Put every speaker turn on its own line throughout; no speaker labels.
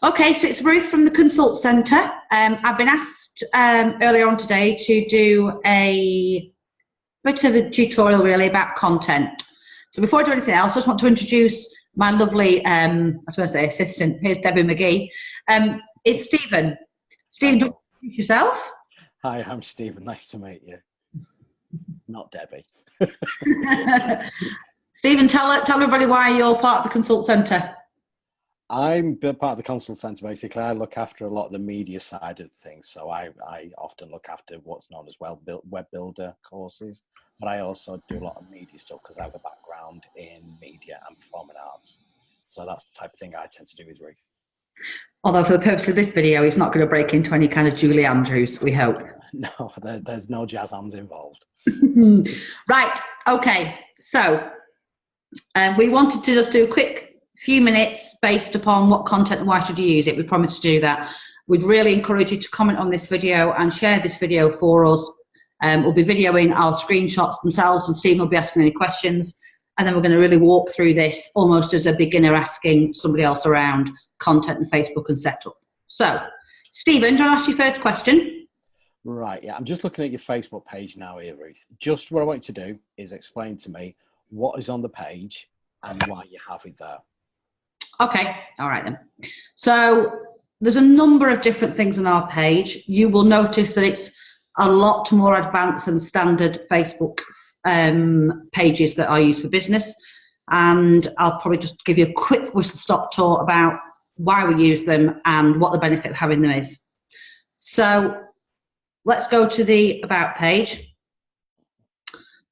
Okay, so it's Ruth from the Consult Centre. I've been asked earlier on today to do a bit of a tutorial really about content. So before I do anything else, I just want to introduce my lovely, I was going to say assistant. Here's Debbie McGee. It's Stephen. Stephen, do you want to introduce yourself?
Hi, I'm Stephen. Nice to meet you. Not Debbie.
Stephen, tell everybody why you're part of the Consult Centre.
I'm part of the Consult Centre. Basically, I look after a lot of the media side of things. So I often look after what's known as web builder courses, but I also do a lot of media stuff because I have a background in media and performing arts. So that's the type of thing I tend to do with Ruth.
Although for the purpose of this video, he's not going to break into any kind of Julie Andrews, we hope.
No, there's no jazz hands involved.
Right, okay. So we wanted to just do a quick few minutes based upon what content and why should you use it. We promised to do that. We'd really encourage you to comment on this video and share this video for us. We'll be videoing our screenshots themselves and Stephen will be asking any questions. And then we're going to really walk through this almost as a beginner asking somebody else around content and Facebook and setup. So, Stephen, do you want to ask your first question?
Right, yeah, I'm just looking at your Facebook page now here, Ruth. Just what I want you to do is explain to me what is on the page and why you have it there.
Okay, all right then. So there's a number of different things on our page. You will notice that it's a lot more advanced than standard Facebook pages that are used for business. And I'll probably just give you a quick whistle-stop tour about why we use them and what the benefit of having them is. So let's go to the About page.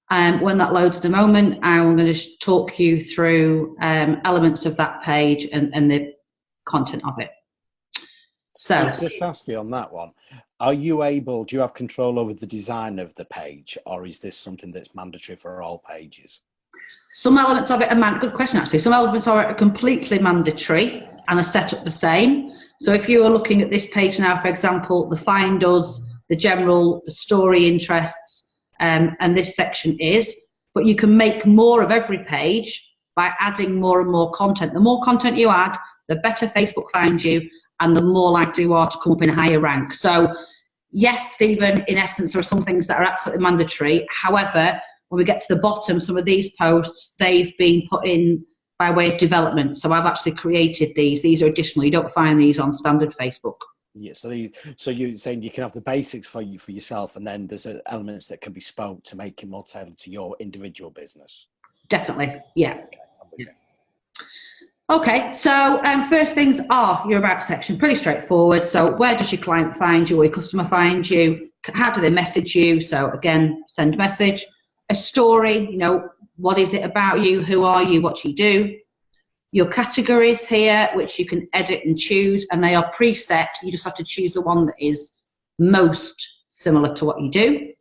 When that loads in a moment, I'm going to talk you through elements of that page and the content of it. So,
I'll just ask you on that one, do you have control over the design of the page, or is this something that's mandatory for all pages?
Some elements of it are good question actually. Some elements are completely mandatory and are set up the same. So if you are looking at this page now, for example, the Find Us, the General, the Story Interests, and this section is, but you can make more of every page by adding more and more content. The more content you add, the better Facebook finds you and the more likely you are to come up in a higher rank. So yes, Stephen, in essence, there are some things that are absolutely mandatory. However, when we get to the bottom, some of these posts, they've been put in by way of development. So I've actually created these. These are additional. You don't find these on standard Facebook.
Yeah, so you're saying you can have the basics for yourself, and then there's elements that can be spoke to make it more tailored to your individual business.
Definitely, yeah. Okay, so first things are your About section, pretty straightforward. So where does your client find you or your customer find you? How do they message you? So again, send message. A story, what is it about you? Who are you? What do you do? Your categories here, which you can edit and choose, and they are preset. You just have to choose the one that is most similar to what you do.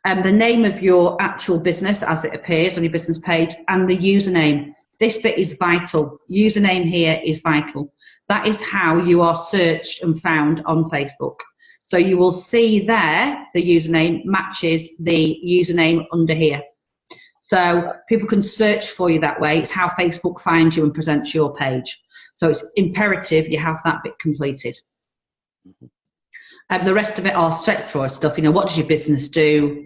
The name of your actual business as it appears on your business page, and the username. This bit is vital. Username here is vital. That is how you are searched and found on Facebook. So you will see there the username matches the username under here. So people can search for you that way. It's how Facebook finds you and presents your page. So it's imperative you have that bit completed. The rest of it are straightforward stuff. What does your business do?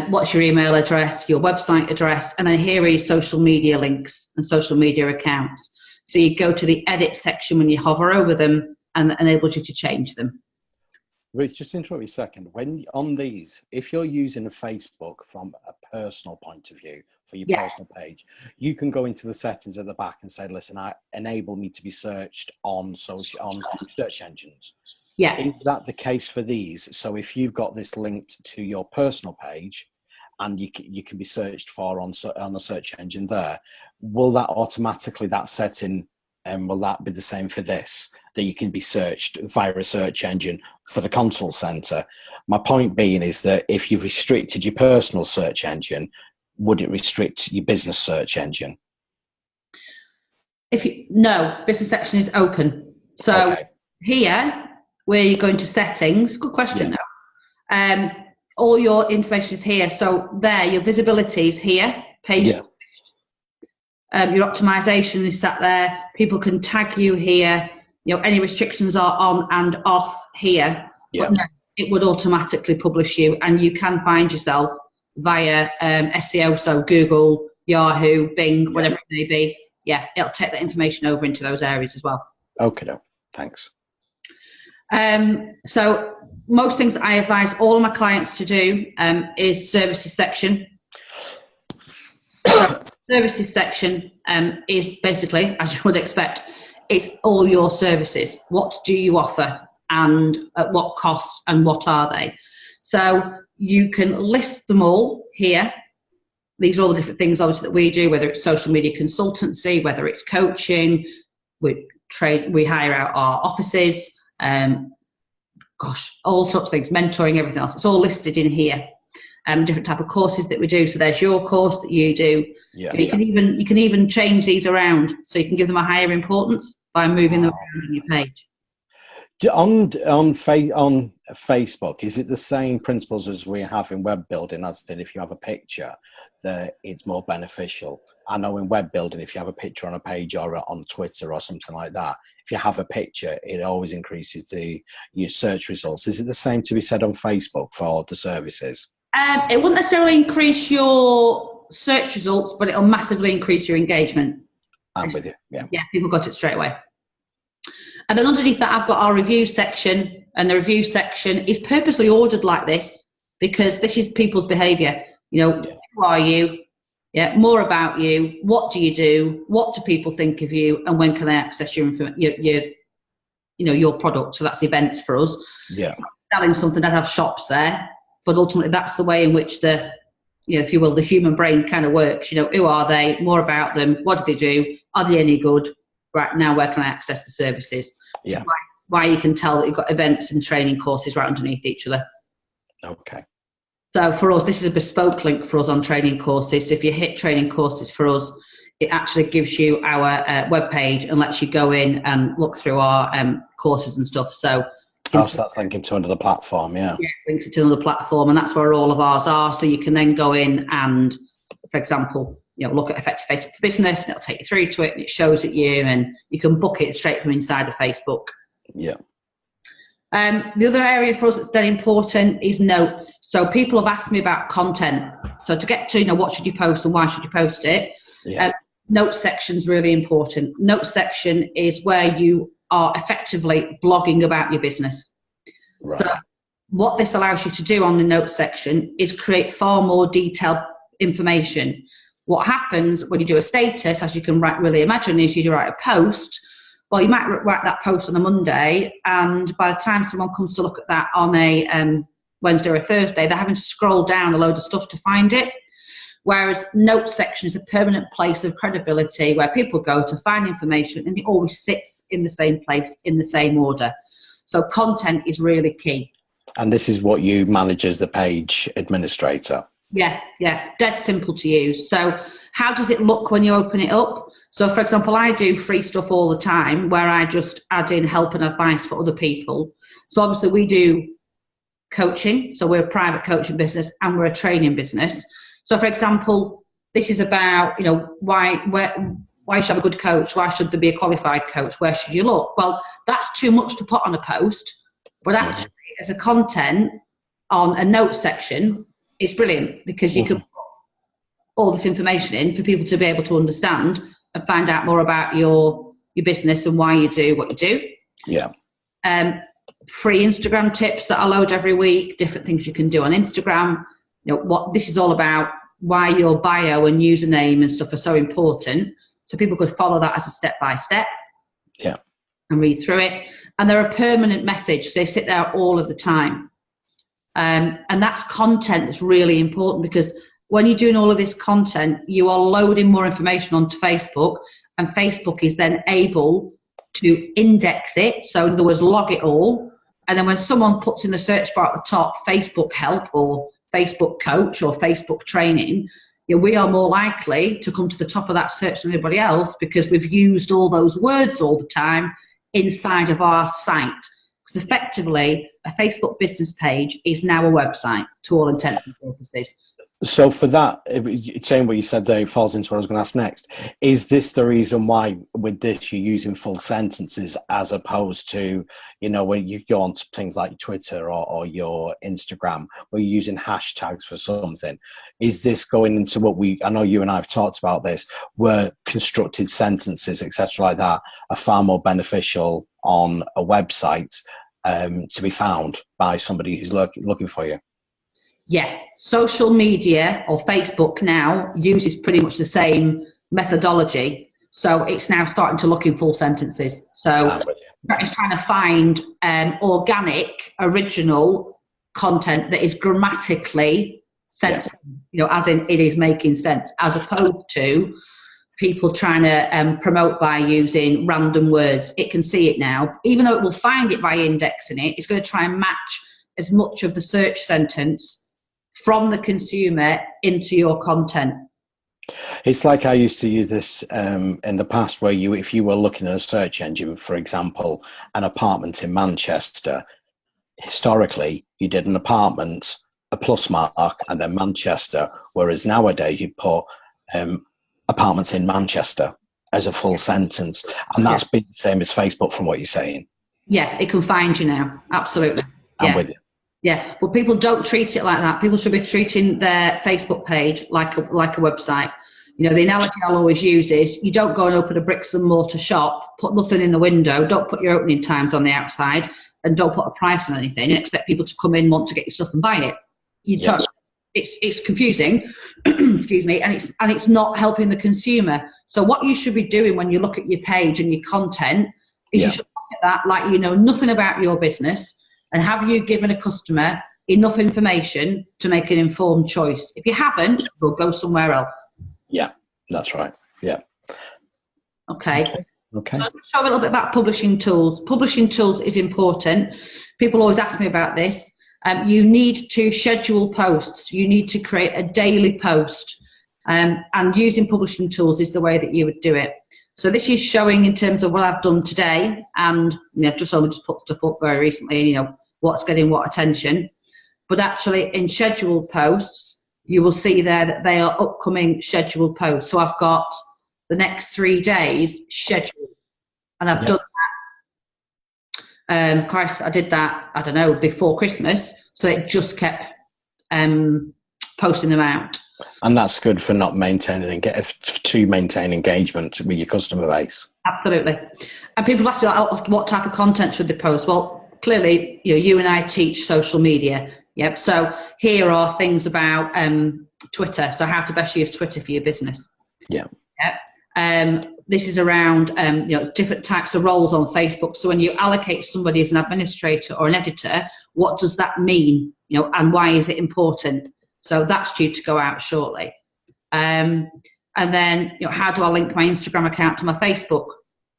What's your email address, your website address, and then here are your social media links and social media accounts. So you go to the edit section when you hover over them and it enables you to change them.
Rich, just interrupt me a second. When on these, if you're using a Facebook from a personal point of view for your personal page, you can go into the settings at the back and say, listen, enable me to be searched on search engines.
Yeah.
Is that the case for these? So if you've got this linked to your personal page and you can be searched for on the search engine there, will that automatically, that setting, will that be the same for this? That you can be searched via a search engine for the Consult Centre. My point being is that if you've restricted your personal search engine, would it restrict your business search engine?
No, business section is open. So here, where you go into settings, good question though. All your information is here. So there, your visibility is here, page. Your optimization is sat there. People can tag you here. any restrictions are on and off here.
Yeah.
But no, it would automatically publish you, and you can find yourself via SEO, so Google, Yahoo, Bing, whatever it may be. Yeah, it'll take that information over into those areas as well.
Okay, no, thanks.
So most things that I advise all of my clients to do is services section. So services section is basically, as you would expect, it's all your services. What do you offer, and at what cost, and what are they? So you can list them all here. These are all the different things, obviously, that we do, whether it's social media consultancy, whether it's coaching, we hire out our offices, all sorts of things, mentoring, everything else. It's all listed in here. Different type of courses that we do. So there's your course that you do.
Yeah,
you can even change these around, so you can give them a higher importance by moving them around on your page.
On Facebook, is it the same principles as we have in web building? As in, if you have a picture, that it's more beneficial. I know in web building, if you have a picture on a page or on Twitter or something like that, if you have a picture, it always increases your search results. Is it the same to be said on Facebook for the services?
It wouldn't necessarily increase your search results, but it'll massively increase your engagement.
I'm with you. Yeah.
Yeah, people got it straight away. And then underneath that, I've got our review section, and the review section is purposely ordered like this because this is people's behaviour. Who are you? Yeah, more about you. What do you do? What do people think of you? And when can I access your product? So that's events for us.
Yeah.
Selling something, I'd have shops there, but ultimately that's the way in which the, if you will, the human brain kind of works. Who are they? More about them. What do they do? Are they any good? Right, now where can I access the services?
Yeah.
Why you can tell that you've got events and training courses right underneath each other.
Okay.
So for us, this is a bespoke link for us on training courses. So if you hit training courses for us, it actually gives you our webpage and lets you go in and look through our courses and stuff. So
that's linking to another platform, yeah.
Yeah, links to another platform, and that's where all of ours are. So you can then go in and, for example, look at Effective Facebook for Business, and it'll take you through to it, and it shows it you, and you can book it straight from inside of Facebook.
Yeah.
The other area for us that's very important is notes. So people have asked me about content. So to get to what should you post and why should you post it, notes section is really important. Notes section is where you are effectively blogging about your business. Right. So what this allows you to do on the notes section is create far more detailed information. What happens when you do a status, as you can really imagine, is you write a post. Well, you might write that post on a Monday, and by the time someone comes to look at that on a Wednesday or a Thursday, they're having to scroll down a load of stuff to find it. Whereas notes section is a permanent place of credibility where people go to find information, and it always sits in the same place, in the same order. So content is really key.
And this is what you manage as the page administrator?
Yeah, dead simple to use. So how does it look when you open it up? So for example, I do free stuff all the time where I just add in help and advice for other people. So obviously we do coaching. So we're a private coaching business and we're a training business. So for example, this is about, why you should have a good coach? Why should there be a qualified coach? Where should you look? Well, that's too much to put on a post, but actually as a content on a notes section, it's brilliant because you can put all this information in for people to be able to understand and find out more about your business and why you do what you do.
Yeah.
Free Instagram tips that I load every week, different things you can do on Instagram. What this is all about, why your bio and username and stuff are so important. So people could follow that as a step-by-step.
Yeah.
And read through it. And they're a permanent message. So they sit there all of the time. And that's content that's really important because when you're doing all of this content, you are loading more information onto Facebook, and Facebook is then able to index it. So in other words, log it all. And then when someone puts in the search bar at the top, Facebook help or Facebook coach or Facebook training, we are more likely to come to the top of that search than anybody else because we've used all those words all the time inside of our site. Because effectively, a Facebook business page is now a website to all intents and purposes.
So for that, saying what you said there falls into what I was going to ask next. Is this the reason why with this you're using full sentences as opposed to, when you go on to things like Twitter or your Instagram, where you're using hashtags for something? Is this going into I know you and I have talked about this, where constructed sentences, etc. like that, are far more beneficial on a website to be found by somebody who's looking for you?
Yeah, social media or Facebook now uses pretty much the same methodology. So it's now starting to look in full sentences. So it's trying to find organic, original content that is grammatically sensible, as in it is making sense, as opposed to people trying to promote by using random words. It can see it now. Even though it will find it by indexing it, it's going to try and match as much of the search sentence from the consumer into your content.
It's like I used to use this in the past, where if you were looking at a search engine, for example, an apartment in Manchester, historically you did an apartment, a plus mark, and then Manchester, whereas nowadays you put apartments in Manchester as a full sentence, and that's been the same as Facebook from what you're saying.
Yeah, it can find you now, absolutely.
I'm with you.
Yeah, but people don't treat it like that. People should be treating their Facebook page like a website. The analogy I'll always use is you don't go and open a bricks and mortar shop, put nothing in the window, don't put your opening times on the outside, and don't put a price on anything and expect people to come in, want to get your stuff and buy it. Don't. It's confusing, excuse me, and it's not helping the consumer. So what you should be doing when you look at your page and your content is you should look at that like you know nothing about your business. And have you given a customer enough information to make an informed choice? If you haven't, we'll go somewhere else.
Yeah, that's right. Yeah.
Okay.
So
I'll show a little bit about publishing tools. Publishing tools is important. People always ask me about this. You need to schedule posts. You need to create a daily post. And using publishing tools is the way that you would do it. So this is showing in terms of what I've done today, and I've just put stuff up very recently, what's getting what attention. But actually in scheduled posts, you will see there that they are upcoming scheduled posts. So I've got the next 3 days scheduled, and I've done that. Christ, I did that, I don't know, before Christmas. So it just kept posting them out.
And that's good for not maintaining to maintain engagement with your customer base.
Absolutely. And people ask me, what type of content should they post? Well, clearly, you and I teach social media. Yep. So here are things about Twitter. So how to best use Twitter for your business.
Yeah.
Yep. This is around different types of roles on Facebook. So when you allocate somebody as an administrator or an editor, what does that mean? And why is it important? So that's due to go out shortly. And then, how do I link my Instagram account to my Facebook?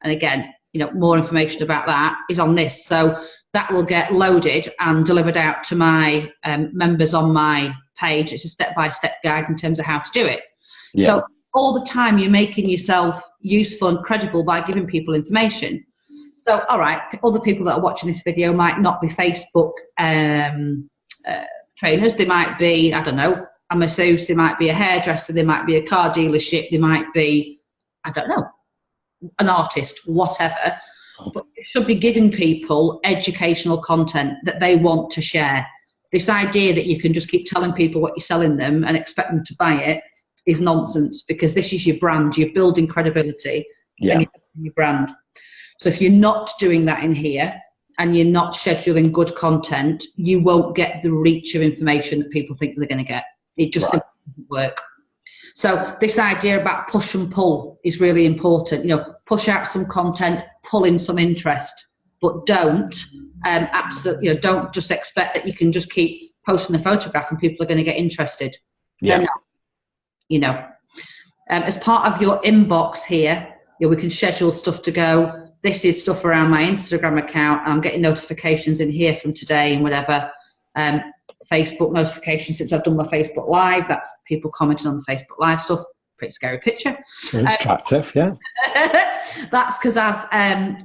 And again, more information about that is on this. So that will get loaded and delivered out to my members on my page. It's a step-by-step guide in terms of how to do it. Yeah. So all the time you're making yourself useful and credible by giving people information. So, all right, other people that are watching this video might not be Facebook trainers. They might be, I don't know, a masseuse, they might be a hairdresser, they might be a car dealership, they might be, I don't know, an artist, whatever. But you should be giving people educational content that they want to share. This idea that you can just keep telling people what you're selling them and expect them to buy it is nonsense, because this is your brand. You're building credibility in your brand. So if you're not doing that in here, and you're not scheduling good content, you won't get the reach of information that people think they're going to get. It just doesn't work. So this idea about push and pull is really important. Push out some content, pull in some interest, but don't don't just expect that you can just keep posting a photograph and people are going to get interested.
Yeah.
As part of your inbox here, we can schedule stuff to go. This is stuff around my Instagram account. I'm getting notifications in here from today and whatever. Facebook notifications since I've done my Facebook Live. That's people commenting on the Facebook Live stuff. pretty scary picture.
Attractive, yeah.
That's because I've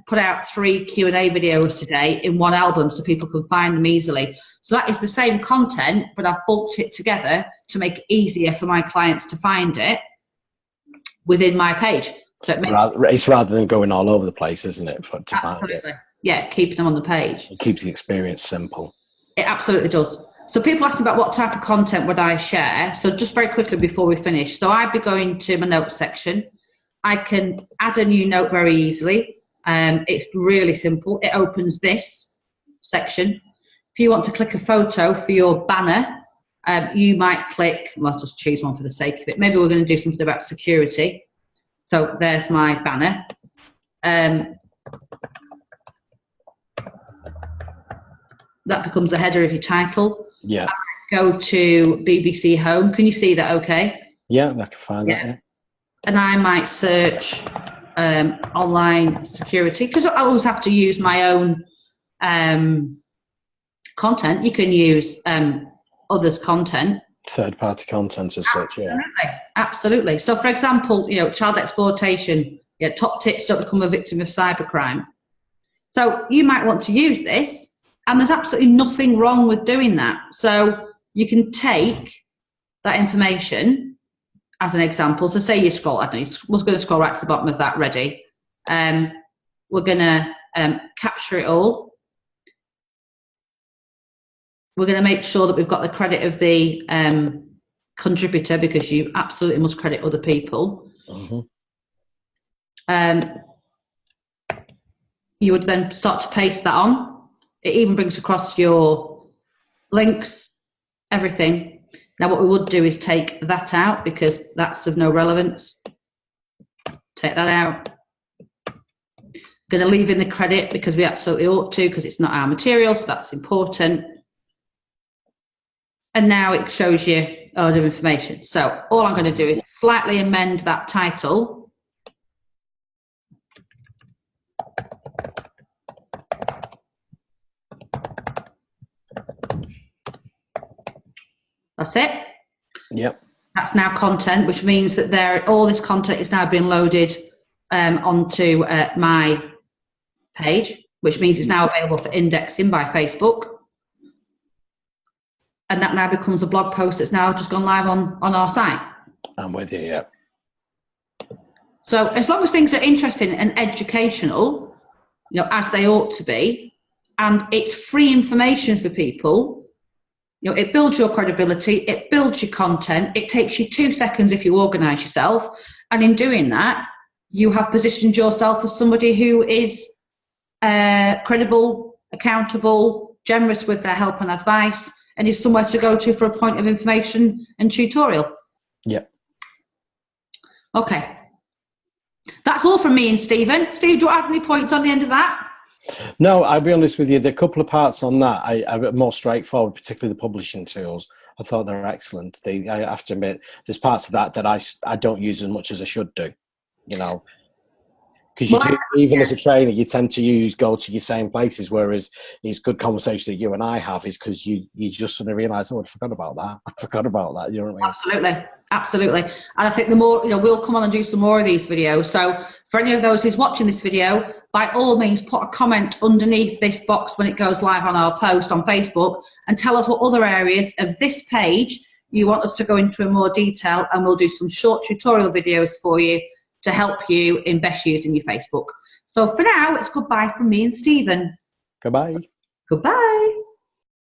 put out 3 Q&A videos today in one album so people can find them easily. So that is the same content, but I've bulked it together to make it easier for my clients to find it within my page. So
it's rather than going all over the place, isn't it, to find it?
Yeah, keeping them on the page.
It keeps the experience simple.
It absolutely does. So people ask about what type of content would I share. So just very quickly before we finish. So I'd be going to my notes section. I can add a new note very easily. It's really simple. It opens this section. If you want to click a photo for your banner, you might click, well, I'll just choose one for the sake of it. Maybe we're going to do something about security. So there's my banner. That becomes the header of your title.
Yeah.
Go to BBC Home. Can you see that okay?
Yeah, I can find that. Yeah.
And I might search online security, because I always have to use my own content. You can use others' content.
Third-party content as such, yeah.
Absolutely. So, for example, child exploitation, top tips don't become a victim of cybercrime. So you might want to use this, and there's absolutely nothing wrong with doing that. So you can take that information as an example. So say you scroll, I don't know, we're going to scroll right to the bottom of that, ready. We're going to capture it all. We're going to make sure that we've got the credit of the contributor, because you absolutely must credit other people. You would then start to paste that on. It even brings across your links, everything. Now what we would do is take that out, because that's of no relevance. Take that out. Going to leave in the credit because we absolutely ought to, because it's not our material, so that's important. And now it shows you other information. So all I'm going to do is slightly amend that title. That's it.
Yep.
That's now content, which means that all this content is now being loaded onto my page, which means it's now available for indexing by Facebook. And that now becomes a blog post that's now just gone live on our site.
I'm with you, yeah.
So as long as things are interesting and educational, as they ought to be, and it's free information for people, it builds your credibility, it builds your content, it takes you 2 seconds if you organise yourself, and in doing that, you have positioned yourself as somebody who is credible, accountable, generous with their help and advice, and is somewhere to go to for a point of information and tutorial.
Yep.
Okay. That's all from me and Stephen. Steve, do you add any points on the end of that?
No, I'll be honest with you. The couple of parts on that are more straightforward, particularly the publishing tools. I thought they're excellent. I have to admit, there's parts of that I don't use as much as I should do, Because even as a trainer, you tend to go to your same places, whereas these good conversations that you and I have is because you just suddenly realise, I forgot about that. I forgot about that. You know what I mean? Absolutely. And I think the more, we'll come on and do some more of these videos. So for any of those who's watching this video, by all means, put a comment underneath this box when it goes live on our post on Facebook, and tell us what other areas of this page you want us to go into in more detail, and we'll do some short tutorial videos for you to help you in best using your Facebook. So for now, it's goodbye from me and Stephen. Goodbye.
Goodbye.